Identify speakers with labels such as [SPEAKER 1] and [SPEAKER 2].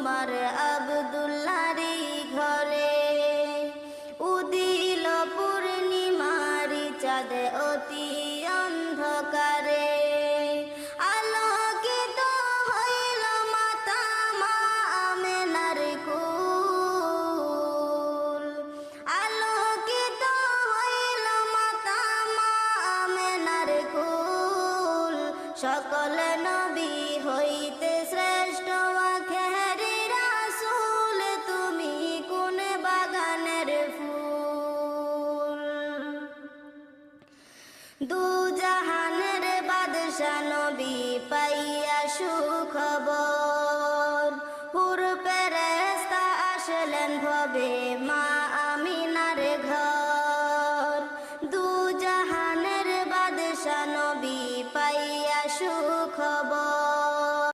[SPEAKER 1] তোমার আব্দুল্লাহরি ঘরে। উদিল পূর্ণিমারি চাঁদ অতি অন্ধকারে, আলোকিত হইল মাতা মা আমেনার কুল। আলোকিত হইল মাতা মা আমেনার কুল। সকল নবী হইতে শ্রেষ্ঠ আখেরি রাসূল, তুমি কোন বাগানের ফুল। দু জাহানের বাদশা নবী পাইয়া সুখবর, হুর ফেরেশতা আসলেন ভবে মা